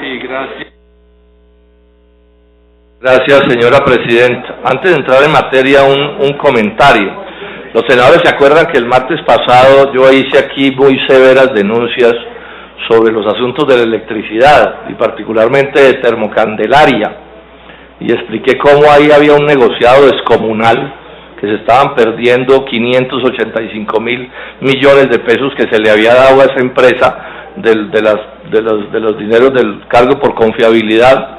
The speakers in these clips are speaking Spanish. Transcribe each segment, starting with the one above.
Sí, gracias. Gracias, señora presidenta. Antes de entrar en materia, un comentario. Los senadores se acuerdan que el martes pasado yo hice aquí muy severas denuncias sobre los asuntos de la electricidad y particularmente de Termocandelaria, y expliqué cómo ahí había un negociado descomunal, que se estaban perdiendo 585.000 millones de pesos que se le había dado a esa empresa de los dineros del cargo por confiabilidad,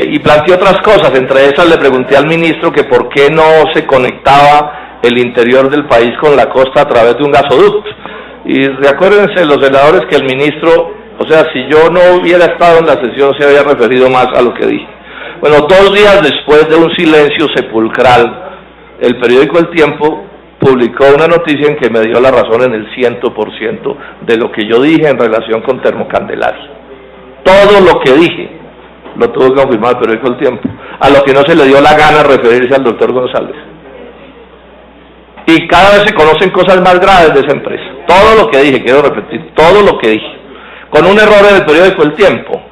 y planteé otras cosas. Entre esas le pregunté al ministro que por qué no se conectaba el interior del país con la costa a través de un gasoducto, y recuérdense los senadores que el ministro, o sea, si yo no hubiera estado en la sesión, se había referido más a lo que dije. Bueno, 2 días después de un silencio sepulcral, el periódico El Tiempo publicó una noticia en que me dio la razón en el 100% de lo que yo dije en relación con Termocandelaria. Todo lo que dije lo tuvo que confirmar el periódico El Tiempo, a lo que no se le dio la gana referirse al doctor González. Y cada vez se conocen cosas más graves de esa empresa. Todo lo que dije, quiero repetir, todo lo que dije, con un error en el periódico El Tiempo,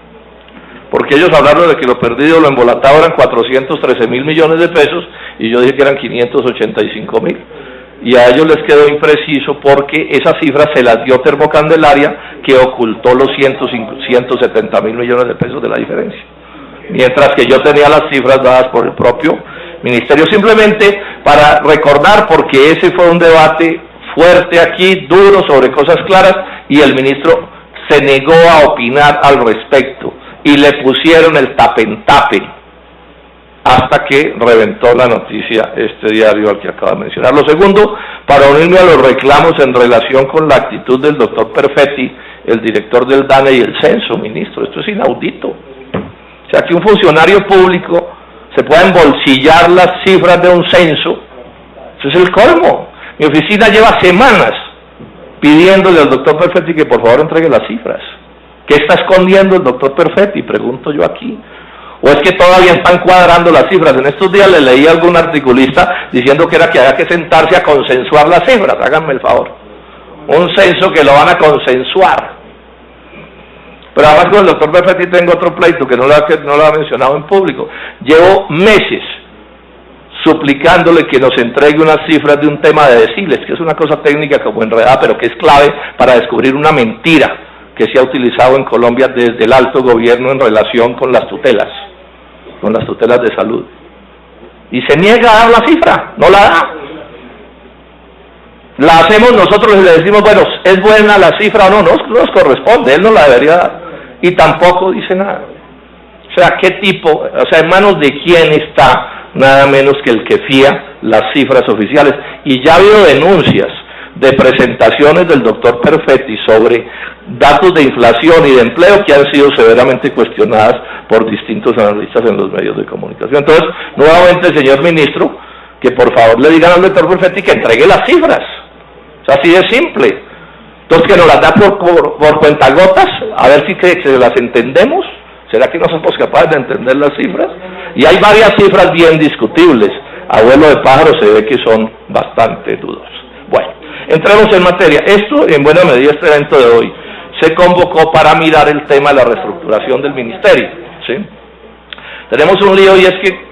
porque ellos hablaron de que lo perdido, lo embolatado eran 413.000 millones de pesos, y yo dije que eran 585.000, y a ellos les quedó impreciso porque esa cifra se las dio Termocandelaria, que ocultó los 170.000 millones de pesos de la diferencia, mientras que yo tenía las cifras dadas por el propio ministerio. Simplemente para recordar, porque ese fue un debate fuerte aquí, duro, sobre cosas claras, y el ministro se negó a opinar al respecto, y le pusieron el tape-en-tape, hasta que reventó la noticia este diario al que acaba de mencionar. Lo segundo, para unirme a los reclamos en relación con la actitud del doctor Perfetti, el director del DANE, y el censo, ministro, esto es inaudito. O sea, que un funcionario público se pueda embolsillar las cifras de un censo, eso es el colmo. Mi oficina lleva semanas pidiéndole al doctor Perfetti que por favor entregue las cifras. ¿Qué está escondiendo el doctor Perfetti? Pregunto yo aquí. ¿O es que todavía están cuadrando las cifras? En estos días le leí a algún articulista diciendo que era que había que sentarse a consensuar las cifras. Háganme el favor. Un censo que lo van a consensuar. Pero además con el doctor Perfetti tengo otro pleito que no lo ha mencionado en público. Llevo meses suplicándole que nos entregue unas cifras de un tema de deciles, que es una cosa técnica como enredada, pero que es clave para descubrir una mentira que se ha utilizado en Colombia desde el alto gobierno en relación con las tutelas de salud. Y se niega a dar la cifra, no la da. La hacemos nosotros y le decimos, bueno, ¿es buena la cifra o no? No nos corresponde, él no la debería dar. Y tampoco dice nada. O sea, ¿qué tipo? O sea, ¿en manos de quién está? Nada menos que el que fía las cifras oficiales. Y ya ha habido denuncias de presentaciones del doctor Perfetti sobre datos de inflación y de empleo que han sido severamente cuestionadas por distintos analistas en los medios de comunicación. Entonces, nuevamente, señor ministro, que por favor le digan al doctor Perfetti que entregue las cifras. O sea, así de simple. Entonces, que nos las da por cuentagotas, a ver si cree que las entendemos. ¿Será que no somos capaces de entender las cifras? Y hay varias cifras bien discutibles. A vuelo de pájaro se ve que son bastante dudosas. Bueno, entremos en materia. Esto, en buena medida, este evento de hoy se convocó para mirar el tema de la reestructuración del ministerio, ¿sí? Tenemos un lío, y es que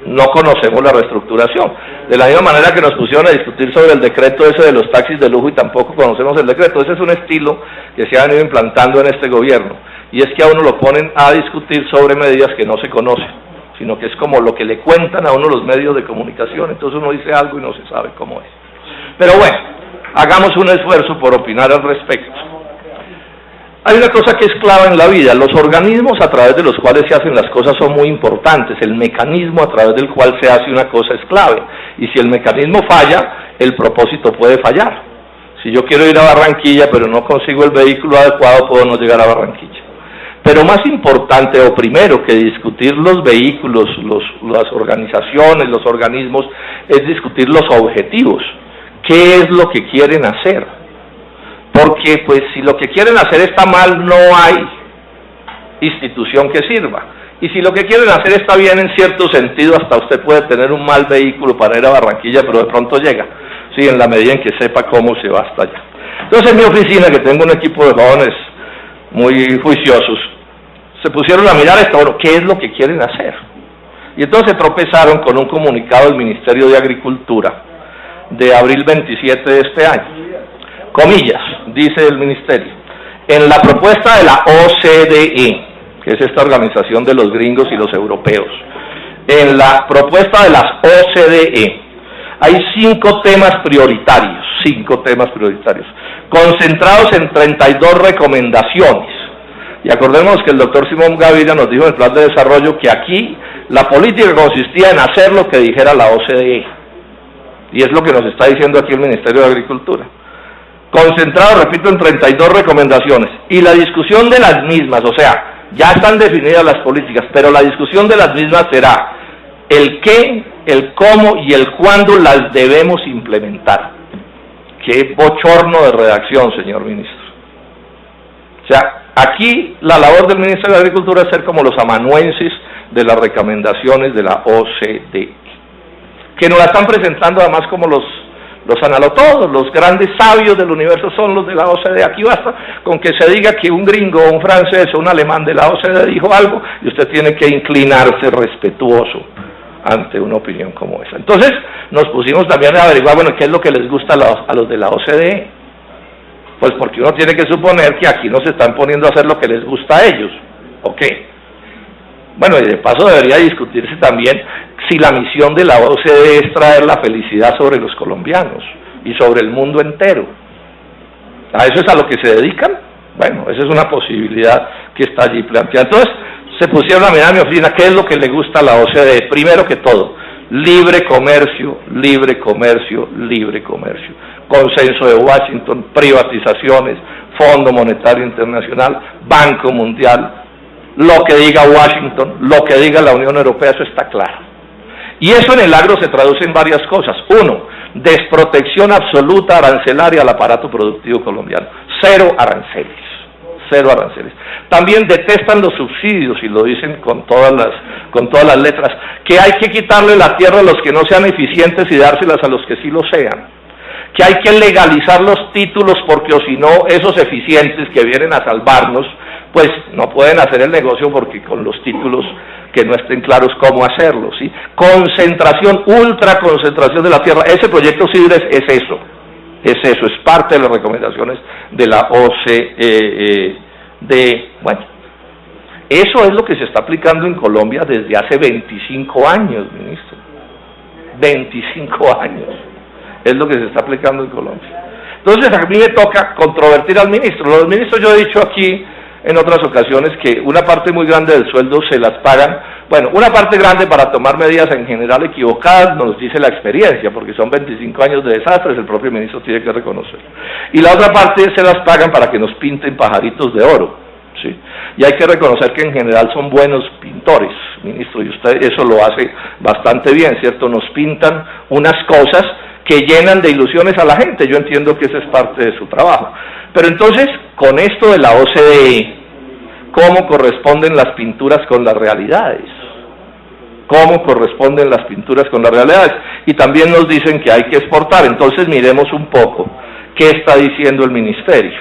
no conocemos la reestructuración. De la misma manera que nos pusieron a discutir sobre el decreto ese de los taxis de lujo y tampoco conocemos el decreto. Ese es un estilo que se ha venido implantando en este gobierno, y es que a uno lo ponen a discutir sobre medidas que no se conocen, sino que es como lo que le cuentan a uno los medios de comunicación. Entonces uno dice algo y no se sabe cómo es. Pero bueno, hagamos un esfuerzo por opinar al respecto. Hay una cosa que es clave en la vida: los organismos a través de los cuales se hacen las cosas son muy importantes. El mecanismo a través del cual se hace una cosa es clave, y si el mecanismo falla, el propósito puede fallar. Si yo quiero ir a Barranquilla pero no consigo el vehículo adecuado, puedo no llegar a Barranquilla. Pero más importante o primero que discutir los vehículos, las organizaciones, los organismos, es discutir los objetivos. ¿Qué es lo que quieren hacer? Porque pues si lo que quieren hacer está mal, no hay institución que sirva. Y si lo que quieren hacer está bien, en cierto sentido, hasta usted puede tener un mal vehículo para ir a Barranquilla, pero de pronto llega, sí, en la medida en que sepa cómo se va hasta allá. Entonces, en mi oficina, que tengo un equipo de jóvenes muy juiciosos, se pusieron a mirar esto, bueno, ¿qué es lo que quieren hacer? Y entonces se tropezaron con un comunicado del Ministerio de Agricultura de abril 27 de este año. Comillas, dice el Ministerio, en la propuesta de la OCDE, que es esta organización de los gringos y los europeos, en la propuesta de las OCDE hay 5 temas prioritarios, concentrados en 32 recomendaciones. Y acordemos que el doctor Simón Gaviria nos dijo en el plan de desarrollo que aquí la política consistía en hacer lo que dijera la OCDE. Y es lo que nos está diciendo aquí el Ministerio de Agricultura. Concentrado, repito, en 32 recomendaciones. Y la discusión de las mismas, o sea, ya están definidas las políticas, pero la discusión de las mismas será el qué, el cómo y el cuándo las debemos implementar. Qué bochorno de redacción, señor ministro. O sea, aquí la labor del Ministerio de Agricultura es ser como los amanuenses de las recomendaciones de la OCDE, que nos la están presentando además como los analotodos, los grandes sabios del universo son los de la OCDE. Aquí basta con que se diga que un gringo, un francés o un alemán de la OCDE dijo algo y usted tiene que inclinarse respetuoso ante una opinión como esa. Entonces nos pusimos también a averiguar, bueno, ¿qué es lo que les gusta a los de la OCDE? Pues porque uno tiene que suponer que aquí no se están poniendo a hacer lo que les gusta a ellos, ¿ok? Bueno, y de paso debería discutirse también si la misión de la OCDE es traer la felicidad sobre los colombianos y sobre el mundo entero. ¿A eso es a lo que se dedican? Bueno, esa es una posibilidad que está allí planteada. Entonces, se pusieron a mirar a mi oficina, ¿qué es lo que le gusta a la OCDE? Primero que todo, libre comercio, libre comercio, libre comercio. Consenso de Washington, privatizaciones, Fondo Monetario Internacional, Banco Mundial, lo que diga Washington, lo que diga la Unión Europea, eso está claro. Y eso en el agro se traduce en varias cosas. 1, desprotección absoluta arancelaria al aparato productivo colombiano. Cero aranceles. También detestan los subsidios, y lo dicen con todas las letras, que hay que quitarle la tierra a los que no sean eficientes y dárselas a los que sí lo sean. Que hay que legalizar los títulos porque o si no, esos eficientes que vienen a salvarnos, pues no pueden hacer el negocio porque con los títulos que no estén claros cómo hacerlo, ¿sí? Concentración, ultraconcentración de la tierra. Ese proyecto CIDRES es eso, es parte de las recomendaciones de la OCDE. Bueno, eso es lo que se está aplicando en Colombia desde hace 25 años, ministro. 25 años es lo que se está aplicando en Colombia. Entonces a mí me toca controvertir al ministro. Los ministros, yo he dicho aquí en otras ocasiones que una parte muy grande del sueldo se las pagan, bueno, una parte grande para tomar medidas en general equivocadas, nos dice la experiencia, porque son 25 años de desastres, el propio ministro tiene que reconocer. Y la otra parte se las pagan para que nos pinten pajaritos de oro, ¿sí? Y hay que reconocer que en general son buenos pintores, ministro, y usted eso lo hace bastante bien, ¿cierto? Nos pintan unas cosas que llenan de ilusiones a la gente. Yo entiendo que esa es parte de su trabajo. Pero entonces, con esto de la OCDE, ¿cómo corresponden las pinturas con las realidades? ¿Cómo corresponden las pinturas con las realidades? Y también nos dicen que hay que exportar. Entonces miremos un poco qué está diciendo el ministerio.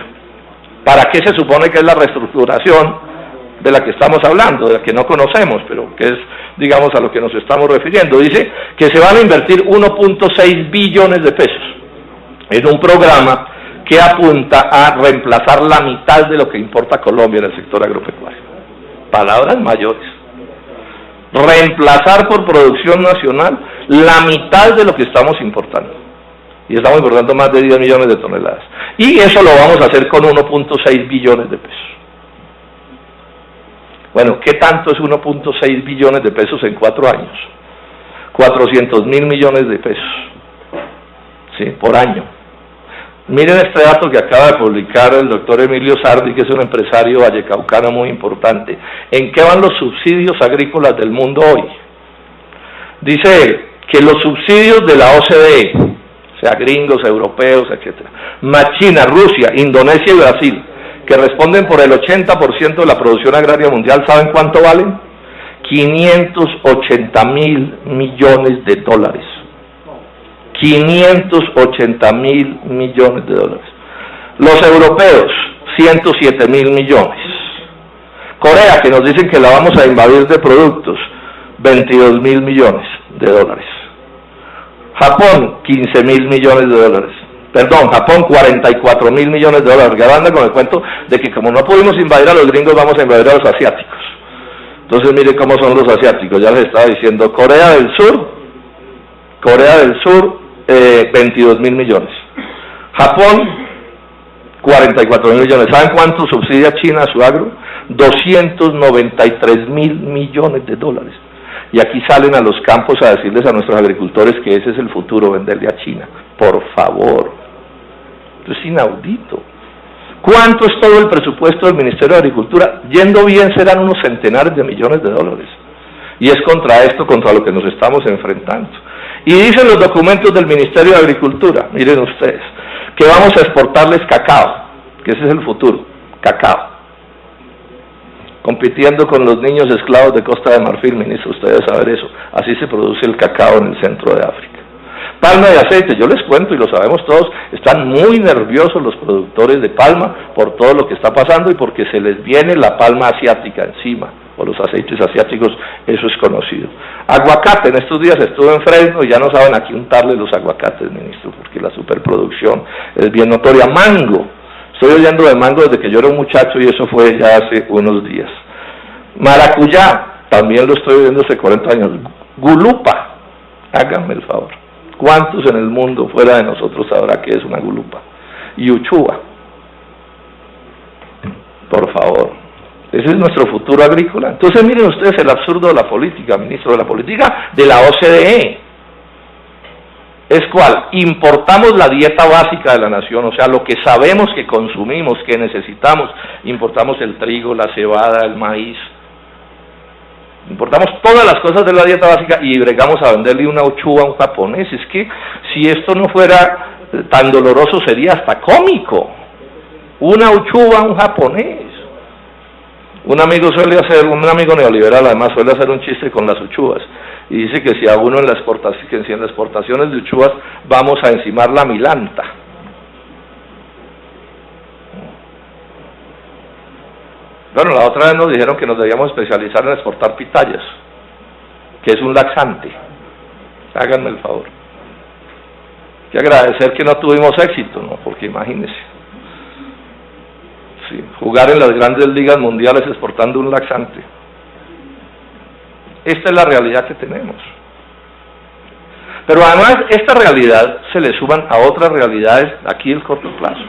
¿Para qué se supone que es la reestructuración de la que estamos hablando, de la que no conocemos, pero que es, digamos, a lo que nos estamos refiriendo? Dice que se van a invertir 1.6 billones de pesos en un programa que apunta a reemplazar la mitad de lo que importa Colombia en el sector agropecuario. Palabras mayores. Reemplazar por producción nacional la mitad de lo que estamos importando. Y estamos importando más de 10 millones de toneladas. Y eso lo vamos a hacer con 1.6 billones de pesos. Bueno, ¿qué tanto es 1.6 billones de pesos en 4 años? 400.000 millones de pesos, ¿sí? Por año. Miren este dato que acaba de publicar el doctor Emilio Sardi, que es un empresario vallecaucano muy importante. ¿En qué van los subsidios agrícolas del mundo hoy? Dice él que los subsidios de la OCDE, o sea, gringos, europeos, etcétera, más China, Rusia, Indonesia y Brasil, que responden por el 80% de la producción agraria mundial, ¿saben cuánto valen? 580.000 millones de dólares. 580.000 millones de dólares. Los europeos, 107.000 millones. Corea, que nos dicen que la vamos a invadir de productos, 22.000 millones de dólares. Japón, 15.000 millones de dólares. Perdón, Japón, 44.000 millones de dólares. Que anda con el cuento de que como no pudimos invadir a los gringos, vamos a invadir a los asiáticos. Entonces mire cómo son los asiáticos, ya les estaba diciendo. Corea del Sur, 22.000 millones. Japón, 44.000 millones. ¿Saben cuánto subsidia China a su agro? 293.000 millones de dólares. Y aquí salen a los campos a decirles a nuestros agricultores que ese es el futuro, venderle a China. Por favor. Esto es inaudito. ¿Cuánto es todo el presupuesto del Ministerio de Agricultura? Yendo bien serán unos centenares de millones de dólares. Y es contra esto, contra lo que nos estamos enfrentando. Y dicen los documentos del Ministerio de Agricultura, miren ustedes, que vamos a exportarles cacao, que ese es el futuro, cacao. Compitiendo con los niños esclavos de Costa de Marfil, ministro, usted debe saber eso. Así se produce el cacao en el centro de África. Palma y aceite, yo les cuento y lo sabemos todos, están muy nerviosos los productores de palma por todo lo que está pasando y porque se les viene la palma asiática encima, o los aceites asiáticos, eso es conocido. Aguacate, en estos días estuve en Fresno y ya no saben a qué untarle los aguacates, ministro, porque la superproducción es bien notoria. Mango, estoy oyendo de mango desde que yo era un muchacho y eso fue ya hace unos días. Maracuyá, también lo estoy oyendo hace 40 años. Gulupa, háganme el favor. ¿Cuántos en el mundo fuera de nosotros sabrá qué es una gulupa? Y uchúa, por favor. Ese es nuestro futuro agrícola. Entonces miren ustedes el absurdo de la política, ministro, de la política de la OCDE. ¿Es cuál? Importamos la dieta básica de la nación, o sea, lo que sabemos que consumimos, que necesitamos. Importamos el trigo, la cebada, el maíz. Importamos todas las cosas de la dieta básica y bregamos a venderle una uchúa a un japonés. Es que si esto no fuera tan doloroso sería hasta cómico. Una uchúa a un japonés. Un amigo neoliberal además suele hacer un chiste con las uchúas y dice que si a uno en las exportaciones de uchúas vamos a encimar la milanta. Bueno, la otra vez nos dijeron que nos debíamos especializar en exportar pitayas, que es un laxante. Háganme el favor. Hay que agradecer que no tuvimos éxito, ¿no? Porque imagínense. Sí, jugar en las grandes ligas mundiales exportando un laxante. Esta es la realidad que tenemos. Pero además, esta realidad se le suman a otras realidades aquí del corto plazo.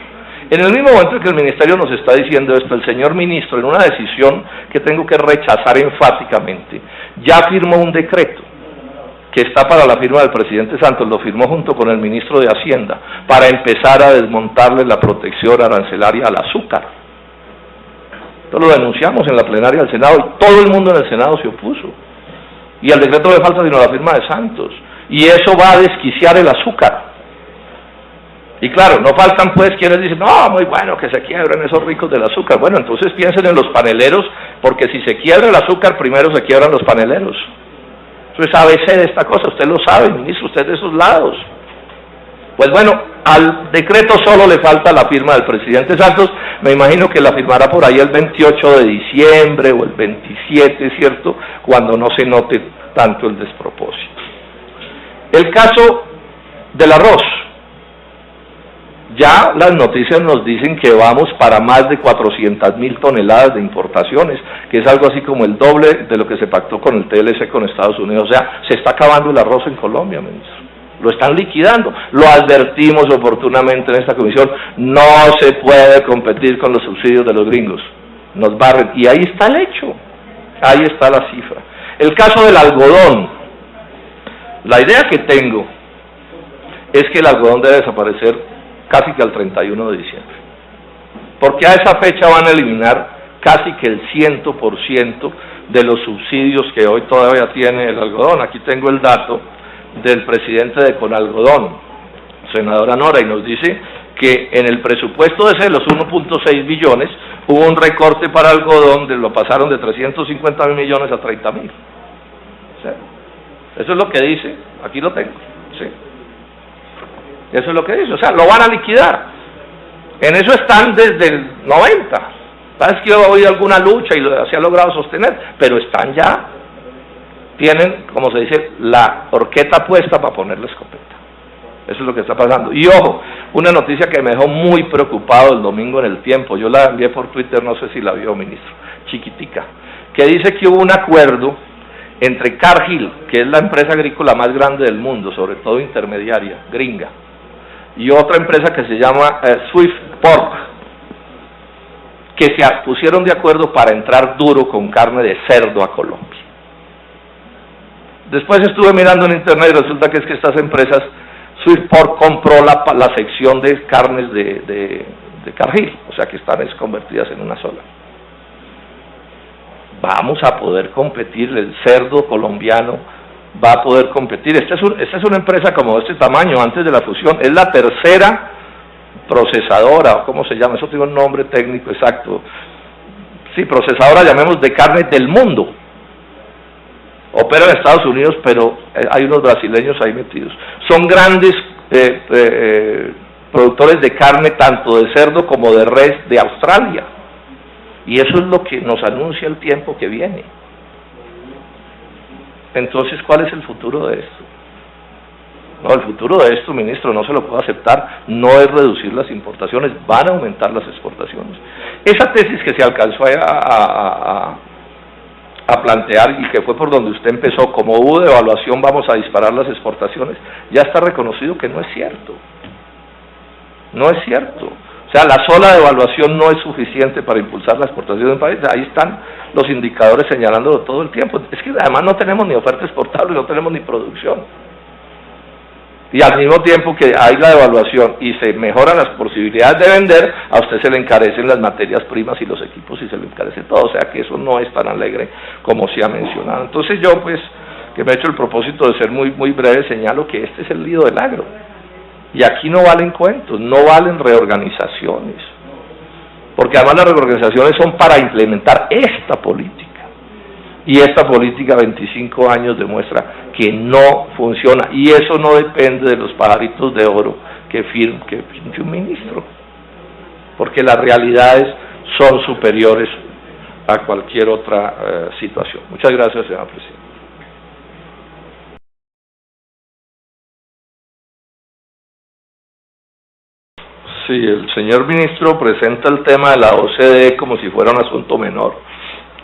En el mismo momento en que el ministerio nos está diciendo esto, el señor ministro, en una decisión que tengo que rechazar enfáticamente, ya firmó un decreto que está para la firma del presidente Santos, lo firmó junto con el ministro de Hacienda, para empezar a desmontarle la protección arancelaria al azúcar. Esto lo denunciamos en la plenaria del Senado y todo el mundo en el Senado se opuso. Y al decreto no le falta sino la firma de Santos. Y eso va a desquiciar el azúcar. Y claro, no faltan pues quienes dicen, no, muy bueno que se quiebren esos ricos del azúcar. Bueno, entonces piensen en los paneleros, porque si se quiebra el azúcar, primero se quiebran los paneleros. Eso es ABC de esta cosa, usted lo sabe, ministro, usted de esos lados. Pues bueno, al decreto solo le falta la firma del presidente Santos, me imagino que la firmará por ahí el 28 de diciembre o el 27, ¿cierto?, cuando no se note tanto el despropósito. El caso del arroz. Ya las noticias nos dicen que vamos para más de 400.000 toneladas de importaciones, que es algo así como el doble de lo que se pactó con el TLC con Estados Unidos. O sea, se está acabando el arroz en Colombia, ministro. Lo están liquidando. Lo advertimos oportunamente en esta comisión. No se puede competir con los subsidios de los gringos. Nos barren. Y ahí está el hecho. Ahí está la cifra. El caso del algodón. La idea que tengo es que el algodón debe desaparecer casi que al 31 de diciembre, porque a esa fecha van a eliminar casi que el 100% de los subsidios que hoy todavía tiene el algodón. Aquí tengo el dato del presidente de Conalgodón, senador Anora, y nos dice que en el presupuesto de los 1.6 billones hubo un recorte para algodón, lo pasaron de 350.000 millones a 30.000. ¿Sí? Eso es lo que dice, aquí lo tengo, ¿sí? Eso es lo que dice, o sea, lo van a liquidar. En eso están desde el 90. Parece que ha habido alguna lucha y se ha logrado sostener, pero están ya, tienen, como se dice, la horqueta puesta para poner la escopeta. Eso es lo que está pasando. Y ojo, una noticia que me dejó muy preocupado el domingo en El Tiempo, yo la envié por Twitter, no sé si la vio, ministro, chiquitica, que dice que hubo un acuerdo entre Cargill, que es la empresa agrícola más grande del mundo, sobre todo intermediaria, gringa, y otra empresa que se llama Swift Pork, que se pusieron de acuerdo para entrar duro con carne de cerdo a Colombia. Después estuve mirando en internet y resulta que es que estas empresas, Swift Pork compró la sección de carnes de Cargill, o sea que están convertidas en una sola. Vamos a poder competir, el cerdo colombiano va a poder competir. Esta es una empresa como de este tamaño, antes de la fusión, es la tercera procesadora, ¿cómo se llama? Eso tiene un nombre técnico exacto. Sí, procesadora, llamemos, de carne del mundo. Opera en Estados Unidos, pero hay unos brasileños ahí metidos. Son grandes productores de carne, tanto de cerdo como de res de Australia. Y eso es lo que nos anuncia el tiempo que viene. Entonces, ¿cuál es el futuro de esto? No, el futuro de esto, ministro, no se lo puedo aceptar, no es reducir las importaciones, van a aumentar las exportaciones. Esa tesis que se alcanzó a plantear y que fue por donde usted empezó, como hubo devaluación vamos a disparar las exportaciones, ya está reconocido que no es cierto. No es cierto. O sea, la sola devaluación no es suficiente para impulsar la exportación del país. Ahí están los indicadores señalándolo todo el tiempo. Es que además no tenemos ni oferta exportable, no tenemos ni producción. Y al mismo tiempo que hay la devaluación y se mejoran las posibilidades de vender, a usted se le encarecen las materias primas y los equipos y se le encarece todo. O sea que eso no es tan alegre como se ha mencionado. Entonces yo, pues, que me he hecho el propósito de ser muy breve, señalo que este es el lío del agro. Y aquí no valen cuentos, no valen reorganizaciones, porque además las reorganizaciones son para implementar esta política, y esta política 25 años demuestra que no funciona, y eso no depende de los pajaritos de oro que firme un ministro, porque las realidades son superiores a cualquier otra situación. Muchas gracias, señora presidenta. Sí, el señor ministro presenta el tema de la OCDE como si fuera un asunto menor.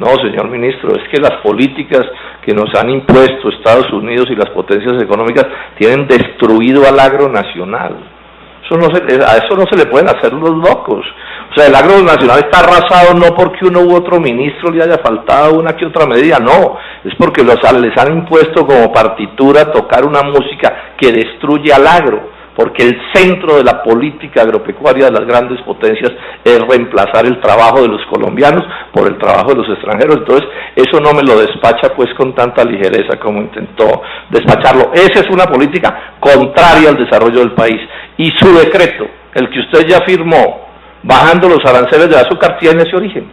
No, señor ministro, es que las políticas que nos han impuesto Estados Unidos y las potencias económicas tienen destruido al agro nacional. A eso no se le pueden hacer los locos. O sea, el agro nacional está arrasado no porque uno u otro ministro le haya faltado una que otra medida, no, es porque les han impuesto como partitura tocar una música que destruye al agro. Porque el centro de la política agropecuaria de las grandes potencias es reemplazar el trabajo de los colombianos por el trabajo de los extranjeros. Entonces, eso no me lo despacha pues con tanta ligereza como intentó despacharlo. Esa es una política contraria al desarrollo del país. Y su decreto, el que usted ya firmó, bajando los aranceles del azúcar, tiene ese origen.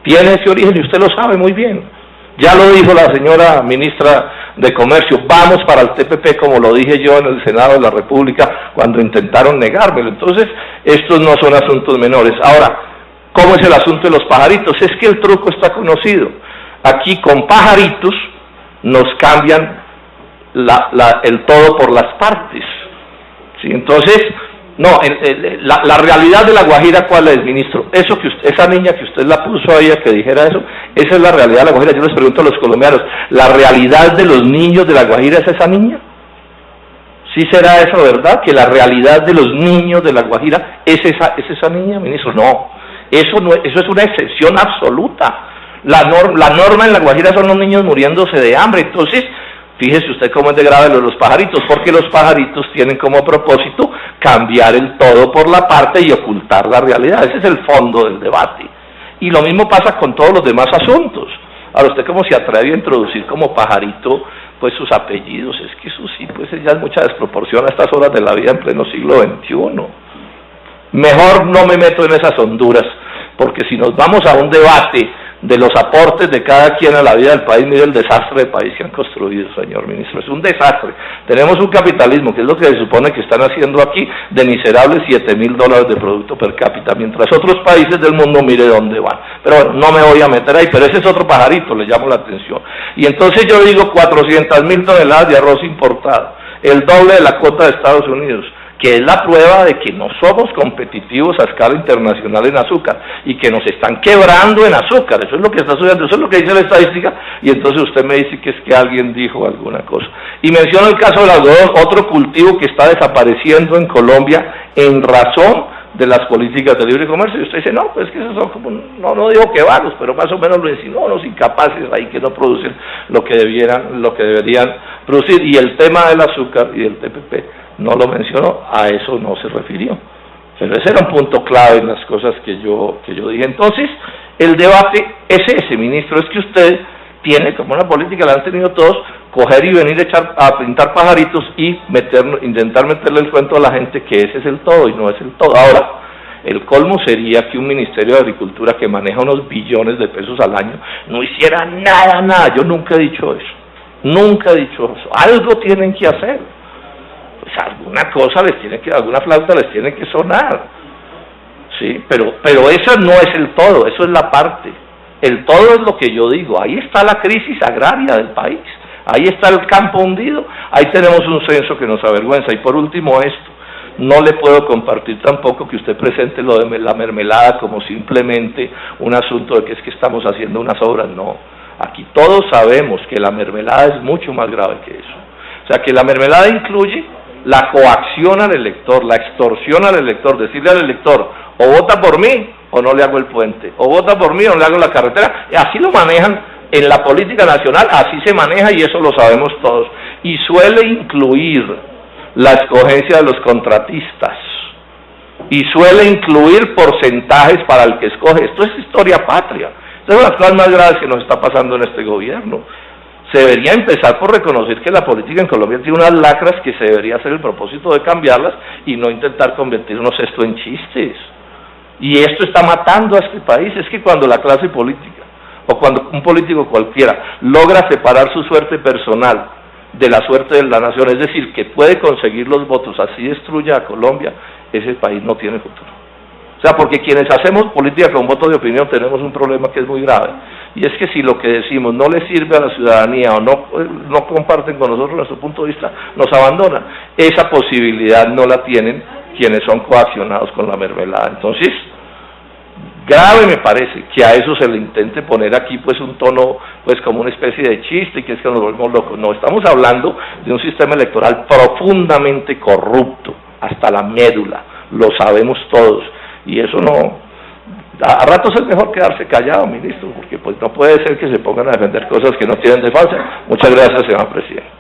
Tiene ese origen y usted lo sabe muy bien. Ya lo dijo la señora ministra de Comercio, vamos para el TPP, como lo dije yo en el Senado de la República cuando intentaron negármelo. Entonces, estos no son asuntos menores. Ahora, ¿cómo es el asunto de los pajaritos? Es que el truco está conocido. Aquí con pajaritos nos cambian el todo por las partes. ¿Sí? Entonces, no, la realidad de La Guajira, ¿cuál es, ministro? Eso que esa niña que usted la puso ahí a que dijera eso, esa es la realidad de La Guajira. Yo les pregunto a los colombianos, ¿la realidad de los niños de La Guajira es esa niña? ¿Sí será eso verdad? ¿Que la realidad de los niños de La Guajira es esa niña, ministro? No, eso es una excepción absoluta. La norma en La Guajira son los niños muriéndose de hambre. Entonces, fíjese usted cómo es de grave lo de los pajaritos, porque los pajaritos tienen como propósito cambiar el todo por la parte y ocultar la realidad. Ese es el fondo del debate. Y lo mismo pasa con todos los demás asuntos. Ahora, ¿usted cómo se atreve a introducir como pajarito pues sus apellidos? Es que eso sí, pues ya es mucha desproporción a estas horas de la vida en pleno siglo XXI. Mejor no me meto en esas honduras, porque si nos vamos a un debate de los aportes de cada quien a la vida del país, mire el desastre de país que han construido, señor ministro, es un desastre. Tenemos un capitalismo, que es lo que se supone que están haciendo aquí, de miserables $7.000 de producto per cápita, mientras otros países del mundo mire dónde van. Pero bueno, no me voy a meter ahí, pero ese es otro pajarito, le llamo la atención. Y entonces yo digo 400.000 toneladas de arroz importado, el doble de la cuota de Estados Unidos, que es la prueba de que no somos competitivos a escala internacional en azúcar y que nos están quebrando en azúcar. Eso es lo que está sucediendo, eso es lo que dice la estadística, y entonces usted me dice que es que alguien dijo alguna cosa. Y menciono el caso del algodón, otro cultivo que está desapareciendo en Colombia en razón de las políticas de libre comercio. Y usted dice, no, pues que esos son como, no digo que vagos, pero más o menos lo insinuó, unos incapaces ahí que no producen lo que deberían producir. Y el tema del azúcar y del TPP no lo mencionó, a eso no se refirió. Pero ese era un punto clave en las cosas que yo dije. Entonces, el debate es ese, ministro, es que usted tiene, como una política la han tenido todos, coger y venir a pintar pajaritos y intentar meterle el cuento a la gente que ese es el todo y no es el todo. Ahora, el colmo sería que un Ministerio de Agricultura que maneja unos billones de pesos al año no hiciera nada. Yo nunca he dicho eso, nunca he dicho eso. Algo tienen que hacer. Pues alguna cosa alguna flauta les tiene que sonar, sí, pero eso no es el todo, eso es la parte. El todo es lo que yo digo, ahí está la crisis agraria del país, ahí está el campo hundido, ahí tenemos un censo que nos avergüenza. Y por último esto, no le puedo compartir tampoco que usted presente lo de la mermelada como simplemente un asunto de que es que estamos haciendo unas obras. No, aquí todos sabemos que la mermelada es mucho más grave que eso. O sea, que la mermelada incluye la coacción al elector, la extorsión al elector, decirle al elector, o vota por mí o no le hago el puente, o vota por mí o no le hago la carretera. Y así lo manejan en la política nacional, así se maneja y eso lo sabemos todos. Y suele incluir la escogencia de los contratistas, y suele incluir porcentajes para el que escoge. Esto es historia patria, esto es una de las cosas más graves que nos está pasando en este gobierno. Se debería empezar por reconocer que la política en Colombia tiene unas lacras que se debería hacer el propósito de cambiarlas y no intentar convertirnos esto en chistes. Y esto está matando a este país. Es que cuando la clase política, o cuando un político cualquiera, logra separar su suerte personal de la suerte de la nación, es decir, que puede conseguir los votos, así destruya a Colombia, ese país no tiene futuro. O sea, porque quienes hacemos política con voto de opinión tenemos un problema que es muy grave, y es que si lo que decimos no le sirve a la ciudadanía o no comparten con nosotros nuestro punto de vista, nos abandonan. Esa posibilidad no la tienen quienes son coaccionados con la mermelada. Entonces, grave me parece que a eso se le intente poner aquí pues un tono pues como una especie de chiste, y que es que nos volvemos locos. No, estamos hablando de un sistema electoral profundamente corrupto hasta la médula, lo sabemos todos. Y eso no, a ratos es mejor quedarse callado, ministro, porque pues no puede ser que se pongan a defender cosas que no tienen de falsa. Muchas gracias, señor presidente.